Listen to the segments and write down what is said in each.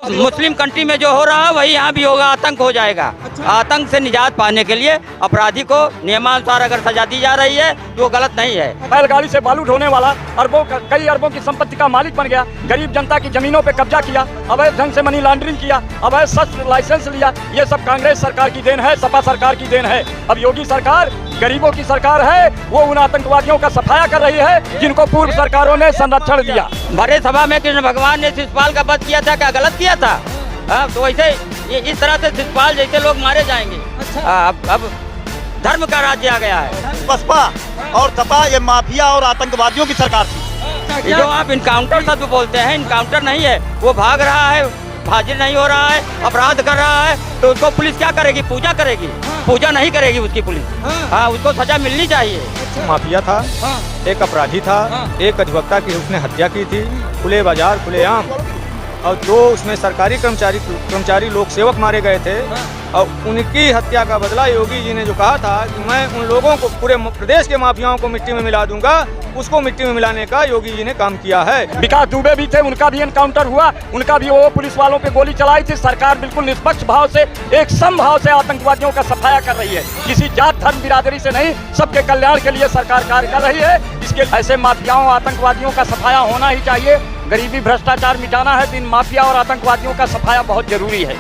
Muslim country में जो हो रहा है वही यहाँ भी होगा, आतंक हो जाएगा। आतंक से निजात पाने के लिए अपराधी को नियमानुसार अगर सजा दी जा रही है तो वो गलत नहीं है। बैलगाड़ी से बालू ढोने वाला कई अरबों की संपत्ति का मालिक बन गया, गरीब जनता की जमीनों पे कब्जा किया, अवैध ढंग से मनी लॉन्ड्रिंग किया, अवैध शस्त्र लाइसेंस लिया। ये सब कांग्रेस सरकार की देन है, सपा सरकार की देन है। अब योगी सरकार गरीबों की सरकार है, वो उन आतंकवादियों का सफाया कर रही है जिनको पूर्व सरकारों ने संरक्षण दिया। बड़े सभा में कृष्ण भगवान ने शिषपाल का वध किया था, क्या गलत किया था? तो वैसे इस तरह से शिषपाल जैसे लोग मारे जाएंगे। अब धर्म का राज्य आ गया है। बसपा और सपा ये माफिया और आतंकवादियों की सरकार थी। जो आप इनकाउंटर शब्द बोलते हैं, इनकाउंटर नहीं है, वो भाग रहा है, हाजिर नहीं हो रहा है, अपराध कर रहा है, तो उसको पुलिस क्या करेगी? पूजा करेगी? पूजा नहीं करेगी उसकी पुलिस। हाँ, उसको सजा मिलनी चाहिए। माफिया था, एक अपराधी था, एक अधिवक्ता की उसने हत्या की थी, खुले बाजार खुलेआम, और जो उसमें सरकारी कर्मचारी लोक सेवक मारे गए थे, और उनकी हत्या का बदला योगी जी ने जो कहा था कि मैं उन लोगों को, पूरे प्रदेश के माफियाओं को मिट्टी में मिला दूंगा, उसको मिट्टी में मिलाने का योगी जी ने काम किया है। विकास दुबे भी थे, उनका भी एनकाउंटर हुआ, उनका भी वो पुलिस वालों पे गोली चलाई थी। सरकार बिल्कुल निष्पक्ष भाव से, एक समभाव से आतंकवादियों का सफाया कर रही है, किसी जात धर्म बिरादरी से नहीं, सबके कल्याण के लिए सरकार कार्य कर रही है। इसके ऐसे माफियाओं आतंकवादियों का सफाया होना ही चाहिए। गरीबी भ्रष्टाचार मिटाना है तो इन माफिया और आतंकवादियों का सफाया बहुत जरूरी है।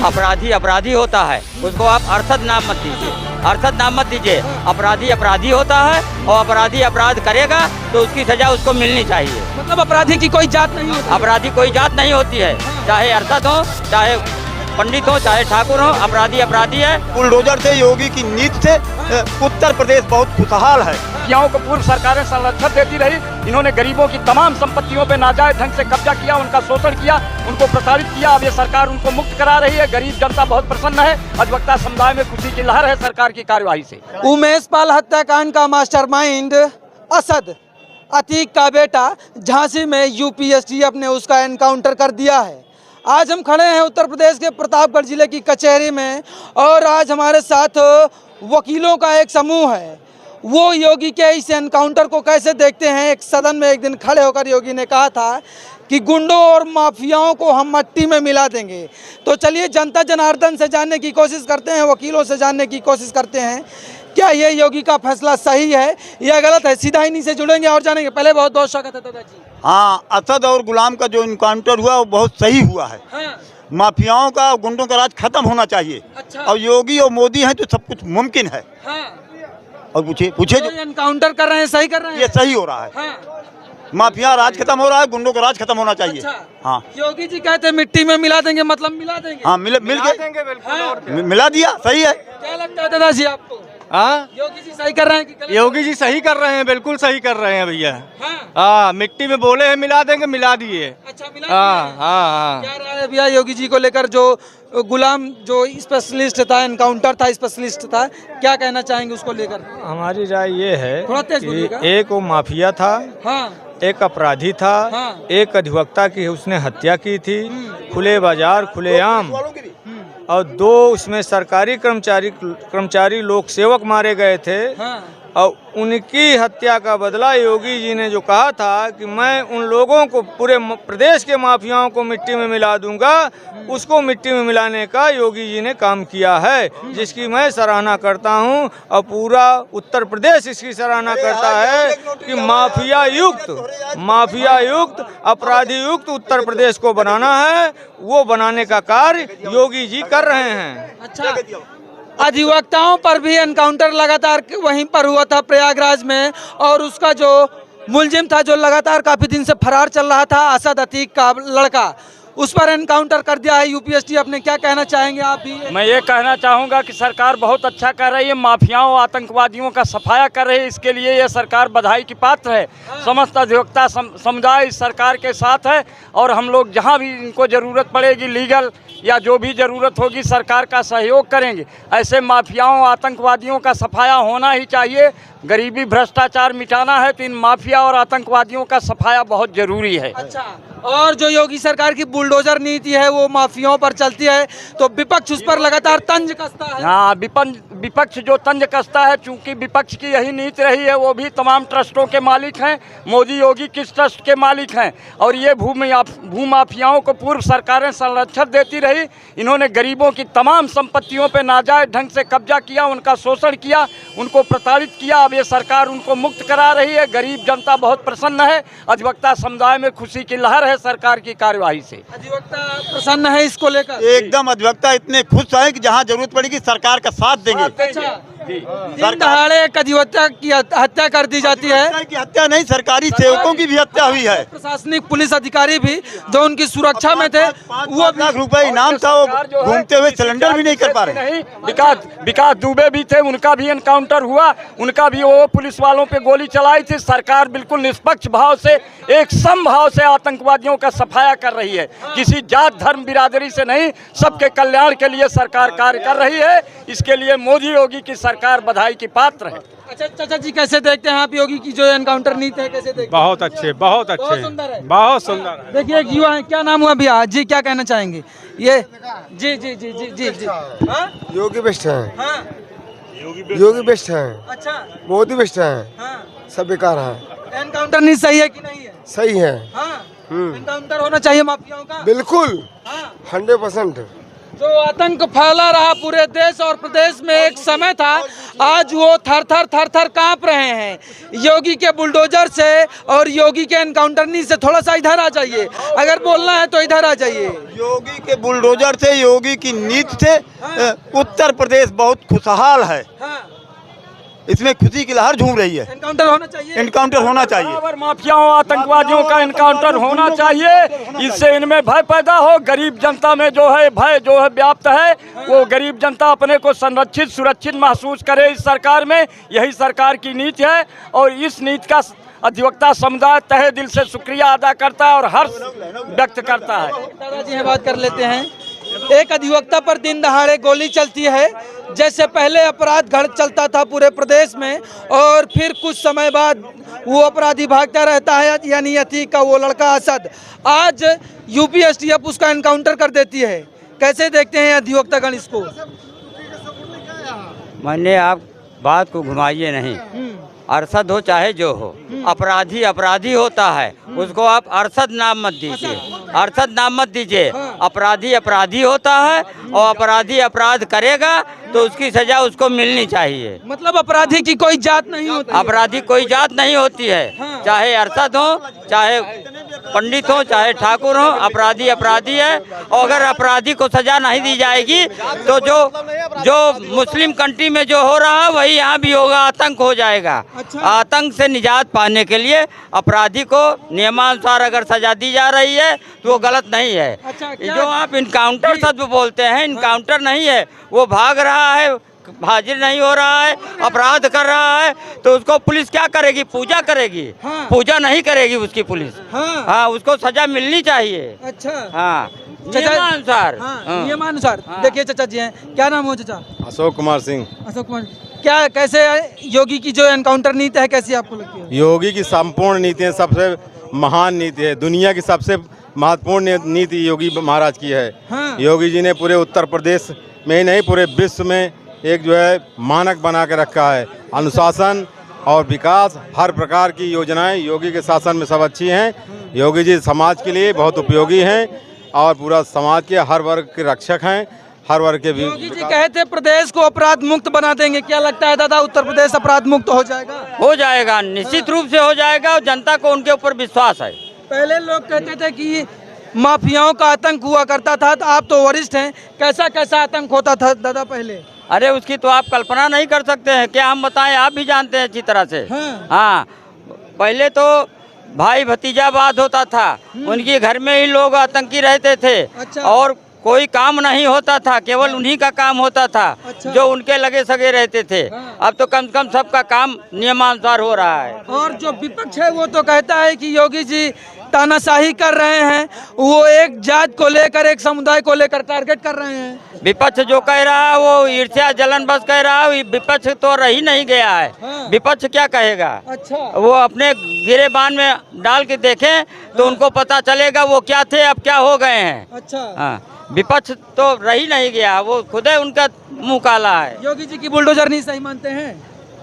अपराधी अपराधी होता है, उसको आप अर्थद नाम मत दीजिए, अर्थद नाम मत दीजिए। अपराधी अपराधी होता है, और अपराधी अपराध करेगा तो उसकी सजा उसको मिलनी चाहिए। मतलब अपराधी की कोई जात नहीं होती? अपराधी कोई जात नहीं होती है, चाहे अर्थद हो, चाहे पंडित हो, चाहे ठाकुर हो, अपराधी अपराधी है। बुलडोजर से योगी की नीति से उत्तर प्रदेश बहुत खुशहाल है। माफियाओं को पूर्व सरकारें संरक्षण देती रही, इन्होंने गरीबों की तमाम संपत्तियों पे नाजायज ढंग से कब्जा किया, उनका शोषण किया, उनको प्रताड़ित किया। अब ये सरकार उनको मुक्त करा रही है, गरीब जनता बहुत प्रसन्न है, अधिवक्ता समुदाय में खुशी की लहर है सरकार की कार्यवाही से। उमेश पाल हत्याकांड का मास्टरमाइंड असद अतीक का बेटा झांसी में यूपीएससी ने उसका एनकाउंटर कर दिया है। आज हम खड़े हैं उत्तर प्रदेश के प्रतापगढ़ जिले की कचहरी में, और आज हमारे साथ वकीलों का एक समूह है। वो योगी के इस एनकाउंटर को कैसे देखते हैं? एक सदन में एक दिन खड़े होकर योगी ने कहा था कि गुंडों और माफियाओं को हम मट्टी में मिला देंगे। तो चलिए जनता जनार्दन से जानने की कोशिश करते हैं, वकीलों से जानने की कोशिश करते हैं, क्या ये योगी का फैसला सही है या गलत है। सीधा इन्हीं से जुड़ेंगे और जानेंगे। पहले बहुत बहुत स्वागत है दादाजी। हाँ, असद और गुलाम का जो इनकाउंटर हुआ वो बहुत सही हुआ है। हाँ। माफियाओं का, गुंडों का राज खत्म होना चाहिए। अच्छा। और योगी और मोदी हैं तो सब कुछ मुमकिन है। हाँ। और पूछे जो एनकाउंटर कर रहे हैं, सही कर रहे हैं? ये सही हो रहा है। हाँ। माफिया राज खत्म हो रहा है, गुंडों का राज खत्म होना चाहिए। अच्छा। हाँ, योगी जी कहते हैं मिट्टी में मिला देंगे, मतलब मिला देंगे? हाँ, मिल के मिला दिया, सही है। क्या लगता है दादाजी आपको? हाँ, योगी जी सही कर रहे हैं कि गलत? योगी जी सही कर रहे हैं, बिल्कुल सही कर रहे हैं भैया। हाँ। हाँ, मिट्टी में बोले हैं मिला देंगे, मिला दिए। अच्छा, मिला हाँ दिए? हाँ क्या राय है भैया योगी जी को लेकर? जो गुलाम जो स्पेशलिस्ट था, एनकाउंटर था, स्पेशलिस्ट था, क्या कहना चाहेंगे उसको लेकर? हमारी राय ये है थोड़ा तेज कि बोलिएगा। एक वो माफिया था, हाँ। एक अपराधी था, हाँ। एक अधिवक्ता की उसने हत्या की थी, खुले बाजार खुलेआम, और दो उसमें सरकारी कर्मचारी लोक सेवक मारे गए थे। हाँ। और उनकी हत्या का बदला योगी जी ने जो कहा था कि मैं उन लोगों को, पूरे प्रदेश के माफियाओं को मिट्टी में मिला दूंगा, उसको मिट्टी में मिलाने का योगी जी ने काम किया है, जिसकी मैं सराहना करता हूं। और पूरा उत्तर प्रदेश इसकी सराहना करता है कि माफिया युक्त अपराधी युक्त उत्तर प्रदेश को बनाना है, वो बनाने का कार्य योगी जी कर रहे हैं। अच्छा, अधिवक्ताओं पर भी एनकाउंटर लगातार वहीं पर हुआ था प्रयागराज में, और उसका जो मुलजिम था, जो लगातार काफी दिन से फरार चल रहा था, असद अतीक का लड़का, उस पर एनकाउंटर कर दिया है यूपीएससी। अपने क्या कहना चाहेंगे आप भी? मैं ये कहना चाहूँगा कि सरकार बहुत अच्छा कर रही है, माफियाओं आतंकवादियों का सफाया कर रही है, इसके लिए ये सरकार बधाई की पात्र है। समस्त अधिवक्ता समुदाय इस सरकार के साथ है, और हम लोग जहाँ भी इनको ज़रूरत पड़ेगी, लीगल या जो भी ज़रूरत होगी, सरकार का सहयोग करेंगे। ऐसे माफियाओं आतंकवादियों का सफाया होना ही चाहिए। गरीबी भ्रष्टाचार मिटाना है तो इन माफिया और आतंकवादियों का सफाया बहुत ज़रूरी है। अच्छा, और जो योगी सरकार की बुलडोजर नीति है वो माफियाओं पर चलती है, तो विपक्ष उस पर लगातार तंज कसता है। हाँ, विपक्ष जो तंज कसता है, चूंकि विपक्ष की यही नीति रही है, वो भी तमाम ट्रस्टों के मालिक हैं। मोदी योगी किस ट्रस्ट के मालिक हैं? और ये भूमाफियाओं को पूर्व सरकारें संरक्षण देती रही। इन्होंने गरीबों की तमाम संपत्तियों पर नाजायज ढंग से कब्जा किया, उनका शोषण किया, उनको प्रताड़ित किया। अब ये सरकार उनको मुक्त करा रही है। गरीब जनता बहुत प्रसन्न है। अधिवक्ता समुदाय में खुशी की लहर है सरकार की कार्यवाही से। अधिवक्ता प्रसन्न है इसको लेकर? एकदम अधिवक्ता इतने खुश हैं कि जहां जरूरत पड़ेगी सरकार का साथ देंगे। अच्छा, दिन दहाड़े एक अधिवक्ता की हत्या कर दी जाती है। की हत्या नहीं, सरकारी सेवकों की भी हत्या हुई है। प्रशासनिक पुलिस अधिकारी भी जो उनकी सुरक्षा में थे, वो 5 लाख रुपए इनाम था, वो घूमते हुए सिलेंडर भी नहीं कर पा रहे। नहीं, विकास दुबे भी थे, उनका भी एनकाउंटर हुआ, उनका भी वो पुलिस वालों पे गोली चलाई थी। सरकार बिल्कुल निष्पक्ष भाव से, एक समभाव से आतंकवादियों का सफाया कर रही है। किसी जात धर्म बिरादरी से नहीं, सबके कल्याण के लिए सरकार कार्य कर रही है। इसके लिए मोदी योगी की सरकार बधाई की पात्र है। अच्छा चाचा जी, कैसे देखते हैं आप योगी की जो एनकाउंटर नीति है, कैसे देखते हैं? बहुत अच्छे, बहुत अच्छे, बहुत सुंदर है, बहुत सुंदर है। देखिए एक युवा है, क्या नाम हुआ भैया जी, क्या कहना चाहेंगे? ये जी जी जी जी जी जी हाँ? योगी बेस्ट है, हाँ, योगी बेस्ट है, अच्छा, मोदी बेस्ट है, हाँ, सब बेकार है। एनकाउंटर नीति सही है कि नहीं है? सही है, हाँ, एनकाउंटर होना चाहिए माफियाओं का। बिल्कुल हाँ, 100%। जो आतंक फैला रहा पूरे देश और प्रदेश में एक समय था, आज वो थर थर कांप रहे हैं योगी के बुलडोजर से और योगी के एनकाउंटर नीति से। थोड़ा सा इधर आ जाइए, अगर बोलना है तो इधर आ जाइए। योगी के बुलडोजर से, योगी की नीति से उत्तर प्रदेश बहुत खुशहाल है। हाँ, इसमें खुशी की लहर झूम रही है। एनकाउंटर होना चाहिए, एनकाउंटर होना चाहिए। बराबर माफियाओं आतंकवादियों का एनकाउंटर होना चाहिए। इससे इनमें भय पैदा हो। गरीब जनता में जो है भय जो है व्याप्त है, वो गरीब जनता अपने को संरक्षित सुरक्षित महसूस करे इस सरकार में। यही सरकार की नीति है और इस नीति का अधिवक्ता समुदाय तहे दिल से शुक्रिया अदा करता है और हर्ष व्यक्त करता है। दादाजी हैं, बात कर लेते हैं। एक अधिवक्ता पर दिन दहाड़े गोली चलती है, जैसे पहले अपराध घट चलता था पूरे प्रदेश में और फिर कुछ समय बाद वो अपराधी भागता रहता है, यानी अतीक का वो लड़का असद। आज यूपीएसटीएफ उसका एनकाउंटर कर देती है। कैसे देखते हैं अधिवक्तागण इसको? मैंने आप बात को घुमाइए नहीं। अरशद हो चाहे जो हो, अपराधी अपराधी होता है, उसको आप अरशद नाम मत दीजिए, अरशद नाम मत दीजिए। अपराधी अपराधी होता है और अपराधी अपराध करेगा तो उसकी सजा उसको मिलनी चाहिए। मतलब अपराधी की कोई जात नहीं होती है। अपराधी कोई जात नहीं होती है, चाहे अरशद हो, चाहे पंडित हो, चाहे ठाकुर हो, अपराधी अपराधी है। और अगर अपराधी को सजा नहीं दी जाएगी तो जो मुस्लिम कंट्री में जो हो रहा है वही यहाँ भी होगा, आतंक हो जाएगा। अच्छा। आतंक से निजात पाने के लिए अपराधी को नियमानुसार अगर सजा दी जा रही है तो वो गलत नहीं है। अच्छा, जो आप इनकाउंटर शब्द बोलते हैं, इनकाउंटर नहीं है, वो भाग रहा है, हाजिर नहीं हो रहा है, अपराध कर रहा है, तो उसको पुलिस क्या करेगी? पूजा करेगी। हाँ। पूजा नहीं करेगी उसकी पुलिस। हाँ। हाँ, उसको सजा मिलनी चाहिए। अच्छा, हाँ, नियमानुसार। हाँ, नियमानुसार। देखिए चाचा जी हैं, क्या नाम हो चाचा? अशोक कुमार सिंह। अशोक कुमार, क्या कैसे योगी की जो एनकाउंटर नीति है कैसी आपको लगती है? योगी की संपूर्ण नीतियाँ सबसे महान नीति है, दुनिया की सबसे महत्वपूर्ण नीति योगी महाराज की है। हाँ। योगी जी ने पूरे उत्तर प्रदेश में ही नहीं, पूरे विश्व में एक जो है मानक बना के रखा है। अनुशासन और विकास, हर प्रकार की योजनाएं योगी के शासन में सब अच्छी हैं। योगी जी समाज के लिए बहुत उपयोगी हैं और पूरा समाज के हर वर्ग के रक्षक हैं, हर वर्ग के भी। योगी जी कहे थे प्रदेश को अपराध मुक्त बना देंगे, क्या लगता है दादा उत्तर प्रदेश अपराध मुक्त हो जाएगा? हो जाएगा, निश्चित रूप से हो जाएगा और जनता को उनके ऊपर विश्वास है। पहले लोग कहते थे कि माफियाओं का आतंक हुआ करता था, तो आप तो वरिष्ठ हैं, कैसा कैसा आतंक होता था दादा पहले? अरे उसकी तो आप कल्पना नहीं कर सकते हैं, क्या हम बताएं, आप भी जानते हैं अच्छी तरह से। हाँ, पहले तो भाई भतीजावाद होता था, उनके घर में ही लोग आतंकी रहते थे। अच्छा। और कोई काम नहीं होता था, केवल उन्हीं का काम होता था। अच्छा। जो उनके लगे सगे रहते थे। हाँ। अब तो कम से कम सबका काम नियमानुसार हो रहा है। और जो विपक्ष है वो तो कहता है कि योगी जी तानाशाही कर रहे हैं, वो एक जात को लेकर, एक समुदाय को लेकर टारगेट कर रहे हैं। विपक्ष जो कह रहा है वो ईर्ष्या जलन बस कह रहा है, विपक्ष तो रह ही नहीं गया है। हाँ। विपक्ष क्या कहेगा? अच्छा। वो अपने गिरेबान में डाल के देखें तो उनको पता चलेगा वो क्या थे, अब क्या हो गए हैं। अच्छा, हाँ, विपक्ष तो रही नहीं गया, वो खुद है उनका मुंह काला है। योगी जी की बुलडोजर नहीं सही मानते हैं?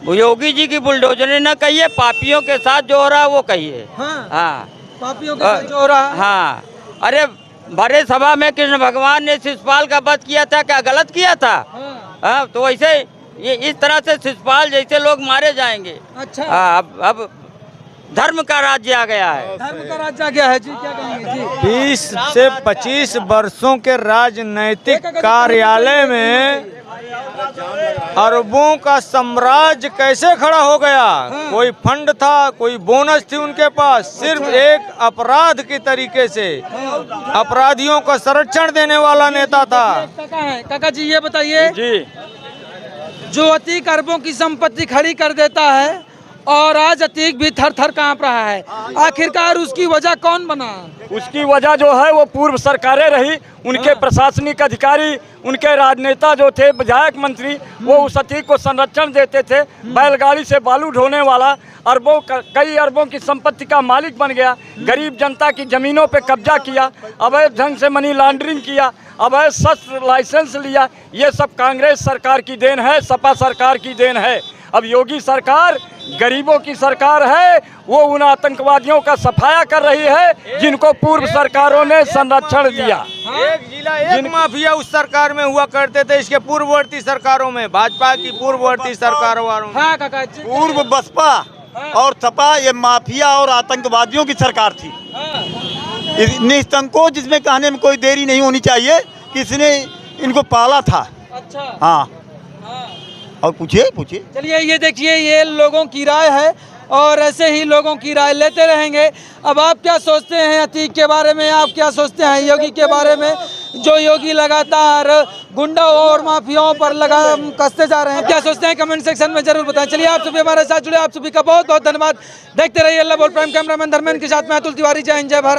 वो योगी जी की बुलडोजर न कहिए, पापियों के साथ जो हो रहा है वो कहिए। हाँ, हाँ पापियों के साथ जो हो रहा है। हाँ, अरे भरे सभा में कृष्ण भगवान ने शिशुपाल का वध किया था, क्या गलत किया था? हाँ, हाँ, तो वैसे ये इस तरह से शिशुपाल जैसे लोग मारे जाएंगे। अच्छा, हाँ, अब धर्म का राज्य आ गया है। धर्म का राज्य आ गया है जी, क्या कहेंगे जी? 20 से 25 वर्षों के राजनैतिक कार्यालय में अरबों का साम्राज्य कैसे खड़ा हो गया? कोई फंड था, कोई बोनस थी उनके पास, सिर्फ एक अपराध की तरीके से अपराधियों का संरक्षण देने वाला नेता था। काका है, काका जी ये बताइए, जी, जो अतीक अरबों की संपत्ति खड़ी कर देता है और आज अतीक भी थर थर कांप रहा है, आखिरकार उसकी वजह कौन बना? उसकी वजह जो है वो पूर्व सरकारें रही, उनके प्रशासनिक अधिकारी, उनके राजनेता जो थे, विधायक मंत्री, वो उस अतीक को संरक्षण देते थे। बैलगाड़ी से बालू ढोने वाला कई अरबों की संपत्ति का मालिक बन गया, गरीब जनता की जमीनों पे कब्जा किया, अवैध ढंग से मनी लॉन्ड्रिंग किया, अवैध शस्त्र लाइसेंस लिया। ये सब कांग्रेस सरकार की देन है, सपा सरकार की देन है। अब योगी सरकार गरीबों की सरकार है, वो उन आतंकवादियों का सफाया कर रही है जिनको पूर्व सरकारों ने संरक्षण दिया। एक जिला एक माफिया उस सरकार में हुआ करते थे, इसके पूर्ववर्ती सरकारों में, भाजपा की पूर्ववर्ती सरकारों वालों में। हाँ काका जी, पूर्व बसपा और सपा ये माफिया और आतंकवादियों की सरकार थी। निसंकोच इसमें कहने में कोई देरी नहीं होनी चाहिए, किसने इनको पाला था। अच्छा, हाँ, और पूछिए पूछिए। चलिए ये देखिए, ये लोगों की राय है और ऐसे ही लोगों की राय लेते रहेंगे। अब आप क्या सोचते हैं अतीक के बारे में? आप क्या सोचते हैं योगी के बारे में, जो योगी लगातार गुंडा और माफियाओं पर कसते जा रहे हैं? क्या सोचते हैं कमेंट सेक्शन में जरूर बताएं। चलिए आप सभी हमारे साथ जुड़े, आप सभी का बहुत बहुत धन्यवाद। देखते रहिए अल्लाह बोल प्राइम। कैमरामैन धर्मेंद्र के साथ मैं अतुल तिवारी। जय हिंद, जय भारत।